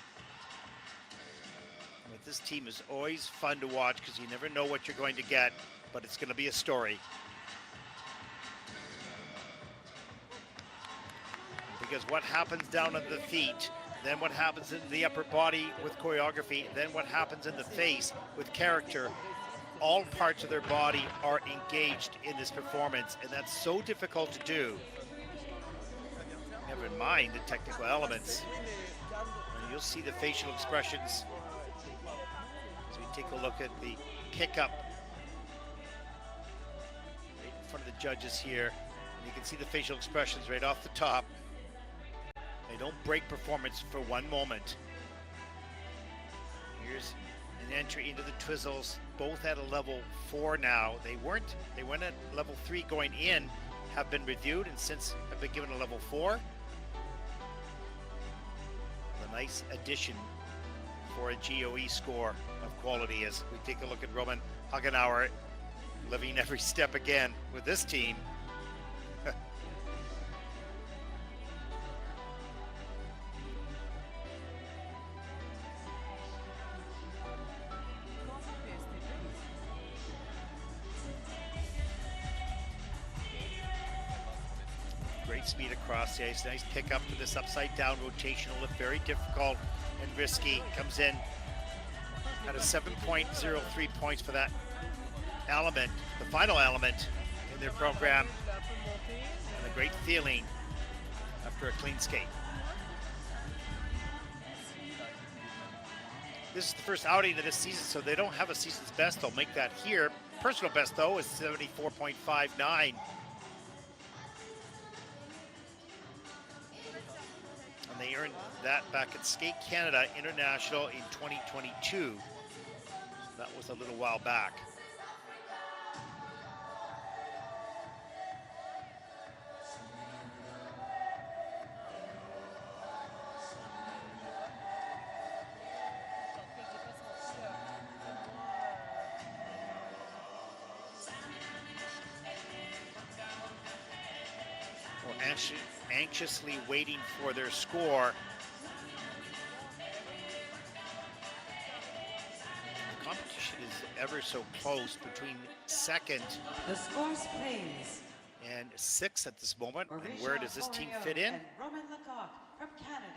But this team is always fun to watch because you never know what you're going to get, but it's going to be a story. Because what happens down at the feet, then what happens in the upper body with choreography, then what happens in the face with character, all parts of their body are engaged in this performance, and that's so difficult to do. Never mind the technical elements. And you'll see the facial expressions as we take a look at the pickup right in front of the judges here. And you can see the facial expressions right off the top. They don't break performance for one moment. Here's an entry into the Twizzles, both at a level 4 now. They went at level 3 going in, have been reviewed, and since have been given a level 4. A nice addition for a GOE score of quality as we take a look at Roman Hagenauer living every step again with this team. Great speed across the ice, nice pickup to this upside down rotational lift, very difficult and risky. Comes in at a 7.03 points for that element, the final element in their program, and a great feeling after a clean skate. This is the first outing of this season, so they don't have a season's best. They'll make that here. Personal best, though, is 74.59. And they earned that back at Skate Canada International in 2022. That was a little while back. Anxiously waiting for their score. The competition is ever so close between second The scores, please. and 6th at this moment. And where does this team fit in?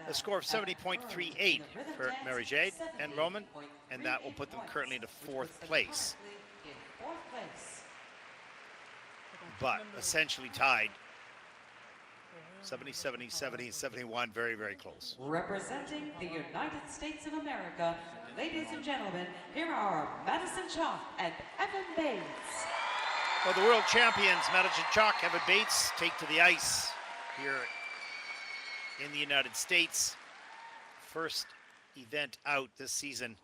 A score of 70.38 for Mrazek and Roman, and that will put them currently into 4th place. But essentially tied. 70, 70, 70, 71, very, very close. Representing the United States of America, ladies and gentlemen, here are Madison Chock and Evan Bates. Well, the world champions, Madison Chock, Evan Bates, take to the ice here in the United States. First event out this season.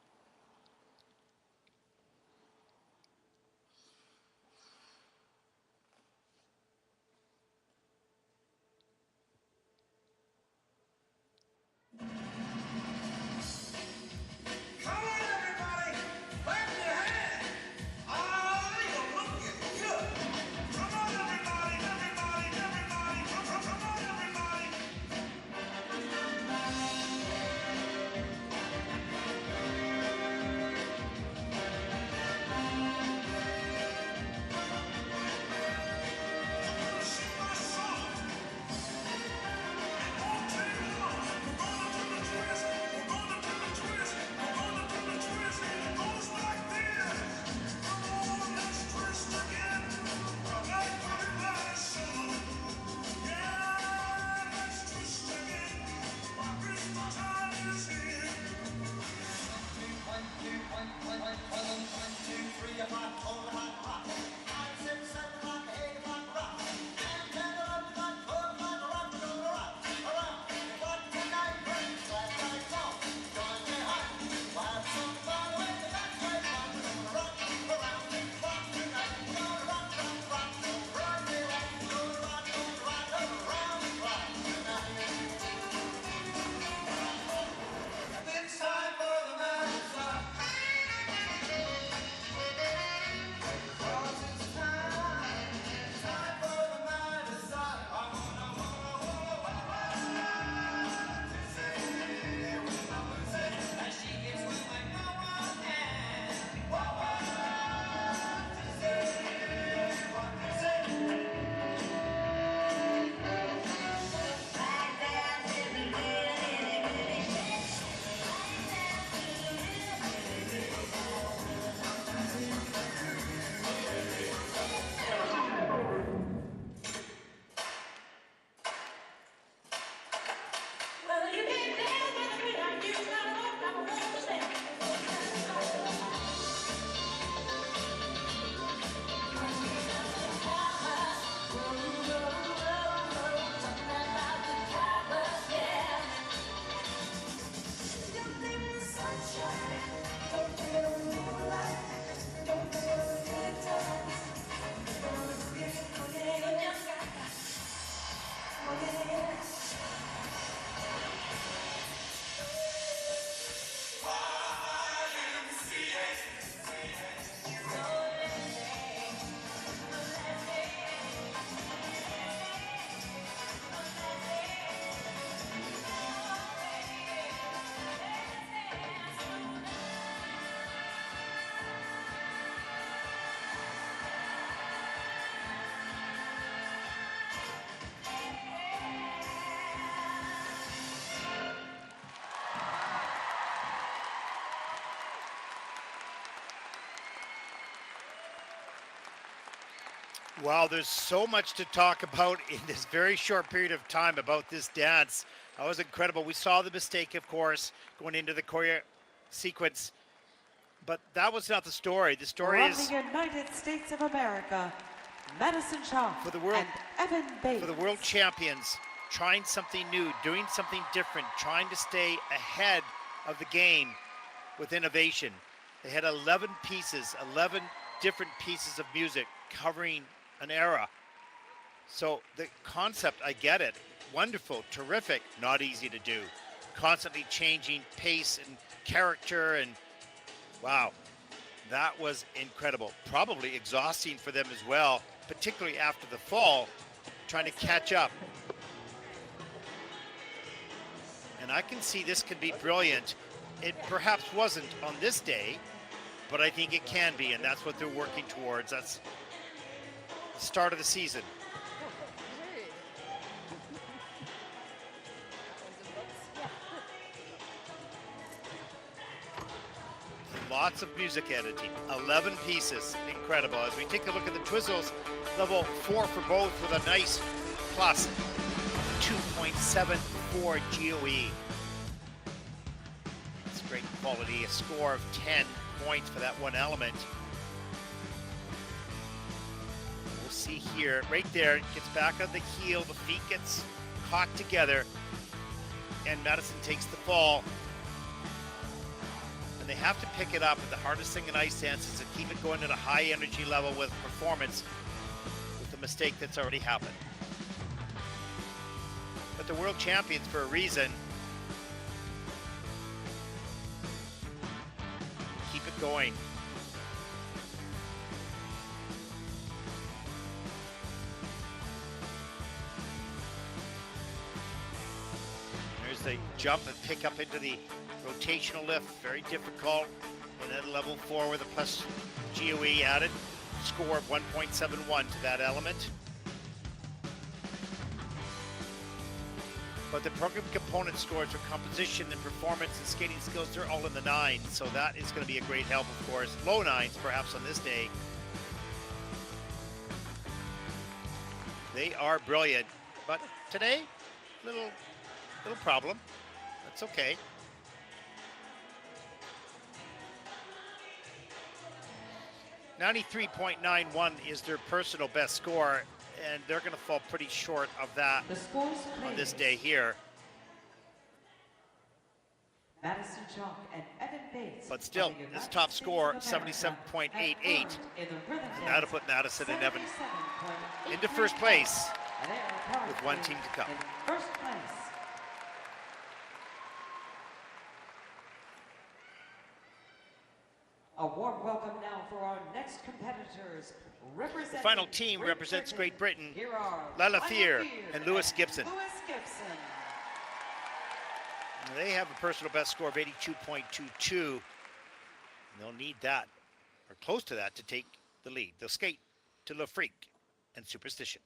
Wow, there's so much to talk about in this very short period of time about this dance. That was incredible. We saw the mistake, of course, going into the choreo sequence, but that was not the story. The story From is the United States of America, Madison Chock for the world, and Evan Bates. for the world champions, trying something new, doing something different, trying to stay ahead of the game with innovation. They had 11 pieces, 11 different pieces of music covering an era. So the concept, I get it. Wonderful, terrific, not easy to do. Constantly changing pace and character, and wow, that was incredible. Probably exhausting for them as well, particularly after the fall, trying to catch up. And I can see this can be brilliant. It perhaps wasn't on this day, but I think it can be, and that's what they're working towards. That's the start of the season. Lots of music editing, 11 pieces, incredible. As we take a look at the Twizzles, level 4 for both with a nice plus 2.74 GOE. That's great quality, a score of 10 points for that one element. We'll see here, right there, gets back on the heel, the feet gets caught together, and Madison takes the fall. And they have to pick it up. And the hardest thing in ice dance is to keep it going at a high energy level with performance with the mistake that's already happened. But the world champions for a reason. Keep it going. There's the jump and pick up into the rotational lift, very difficult. And then level 4 with a plus GOE added. Score of 1.71 to that element. But the program component scores for composition and performance and skating skills, they're all in the 9s. So that is going to be a great help, of course. Low 9s, perhaps, on this day. They are brilliant. But today, little problem. That's okay. 93.91 is their personal best score, and they're going to fall pretty short of that on this day here. Madison Chock and Evan Bates. But still, this top score, 77.88, and that'll put Madison and Evan into first place with one team to come. First place. A warm welcome now for our next competitors. The final team represents Great Britain, Lauriault and Lewis Gibson. They have a personal best score of 82.22. They'll need that, or close to that, to take the lead. They'll skate to Le Freak and Superstition.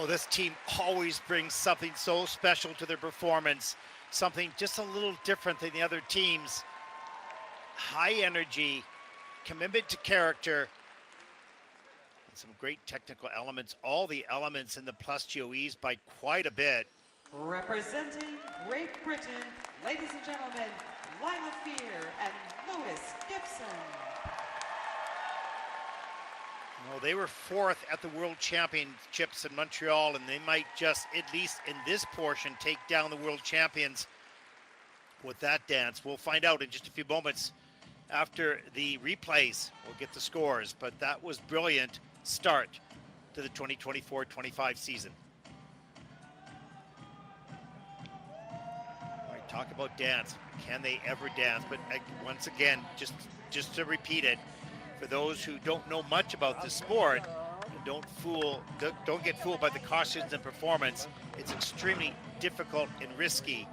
Well, this team always brings something so special to their performance, something just a little different than the other teams. High energy, commitment to character, and some great technical elements. All the elements in the plus GOEs by quite a bit. Representing Great Britain, ladies and gentlemen, Lila Fear and Louis Gibson. Well, they were fourth at the World Championships in Montreal, and they might just, at least in this portion, take down the world champions with that dance. We'll find out in just a few moments after the replays. We'll get the scores, but that was brilliant start to the 2024-25 season. All right, talk about dance. Can they ever dance? But once again, just to repeat it, for those who don't know much about this sport, and don't get fooled by the cautions and performance. It's extremely difficult and risky.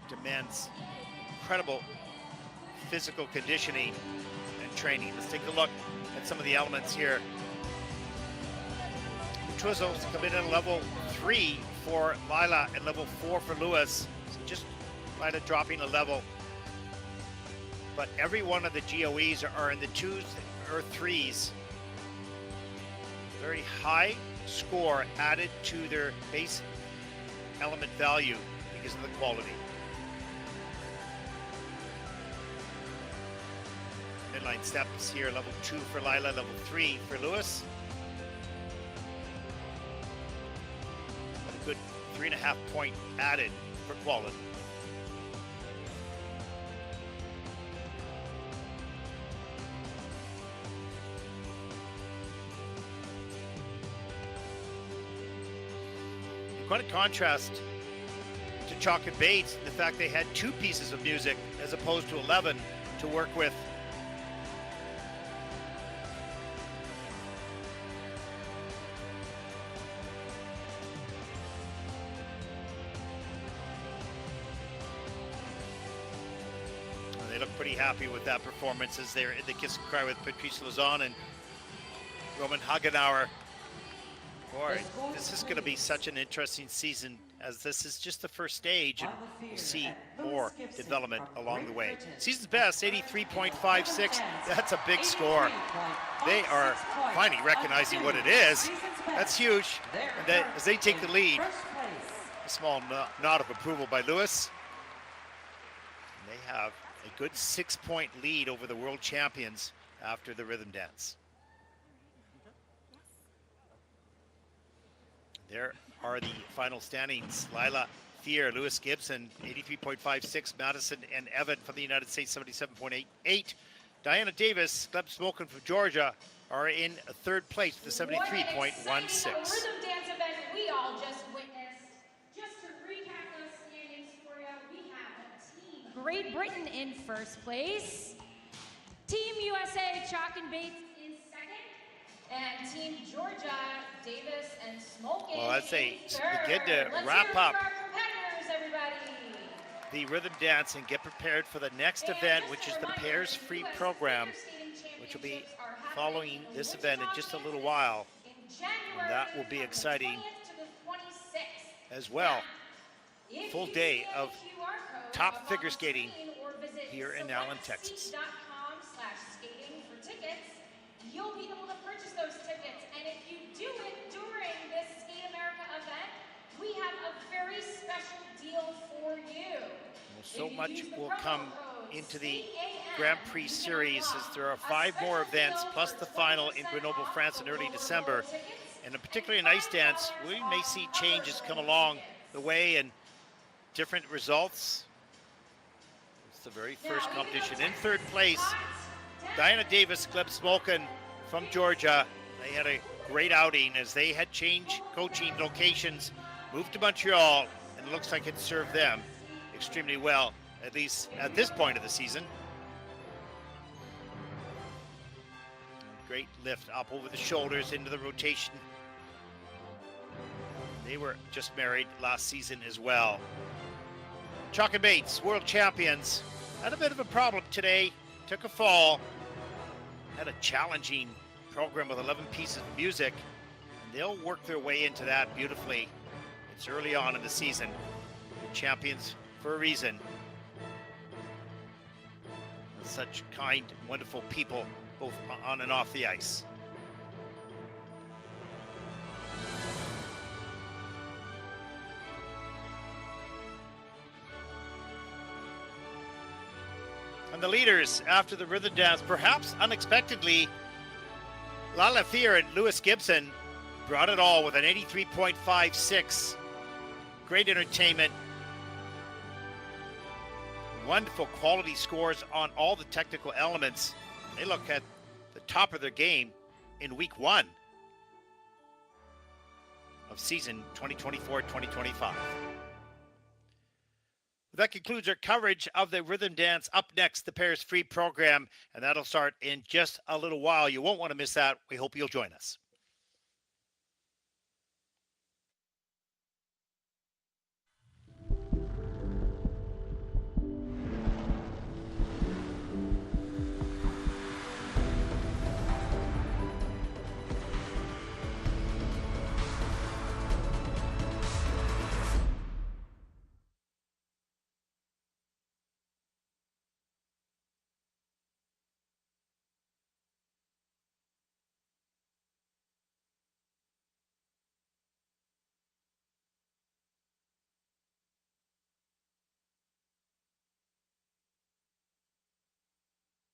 Demands incredible physical conditioning and training. Let's take a look at some of the elements here. The Twizzles come in at level 3 for Lila and level 4 for Louis. So just Lila dropping a level. But every one of the GOEs are in the 2s or 3s. Very high score added to their base element value because of the quality. Midline steps here, level 2 for Lila, level 3 for Louis. A good 3.5 point added for quality. Quite a contrast to Chock and Bates, the fact they had 2 pieces of music as opposed to 11 to work with. And they look pretty happy with that performance as they're in the kiss and cry with Patrice Lauzon and Roman Hagenauer. Boy, this is going to be such an interesting season, as this is just the first stage, and we'll see more development along the way. Season's best, 83.56. That's a big score. They are finally recognizing what it is. That's huge. And as they take the lead, a small nod of approval by Louis. And they have a good 6-point lead over the world champions after the rhythm dance. There are the final standings. Lila Fear, Louis Gibson, 83.56. Madison and Evan from the United States, 77.88. Diana Davis, Smolkin from Georgia, are in third place with a 73.16. Rhythm dance event we all just witnessed. Just to recap those standings for you, we have Team Great Britain in first place, Team USA, Chock and Bates in second, and Team Georgia, Davis and Smolkin. Well, I'd say begin to Let's wrap hear it up for our competitors, everybody. the rhythm dance and get prepared for the next event, which is the Pairs Free program, which will be following this event in just a little while. And that will be exciting as well. Full day of top figure skating here in Allen, Texas. You'll be able to purchase those tickets, and if you do it during this Skate America event, we have a very special deal for you. Well, so much will come into the Grand Prix series, as there are 5 more events plus the final in Grenoble, France in early December. And particularly in ice dance, we may see changes come along the way and different results. It's the very first competition. In third place, Diana Davis, Smolkin from Georgia. They had a great outing as they had changed coaching locations, moved to Montreal, and it looks like it served them extremely well, at least at this point of the season. Great lift up over the shoulders into the rotation. They were just married last season as well. Chock and Bates, world champions, had a bit of a problem today, took a fall. Had a challenging program with 11 pieces of music. they'll work their way into that beautifully. It's early on in the season. They're champions for a reason. Such kind, wonderful people, both on and off the ice. And the leaders after the rhythm dance, perhaps unexpectedly, Lauriault and Lewis Gibson brought it all with an 83.56. Great entertainment. Wonderful quality scores on all the technical elements. They look at the top of their game in week 1 of season 2024-2025. That concludes our coverage of the rhythm dance. Up next, the Paris Free program, and that'll start in just a little while. You won't want to miss that. We hope you'll join us.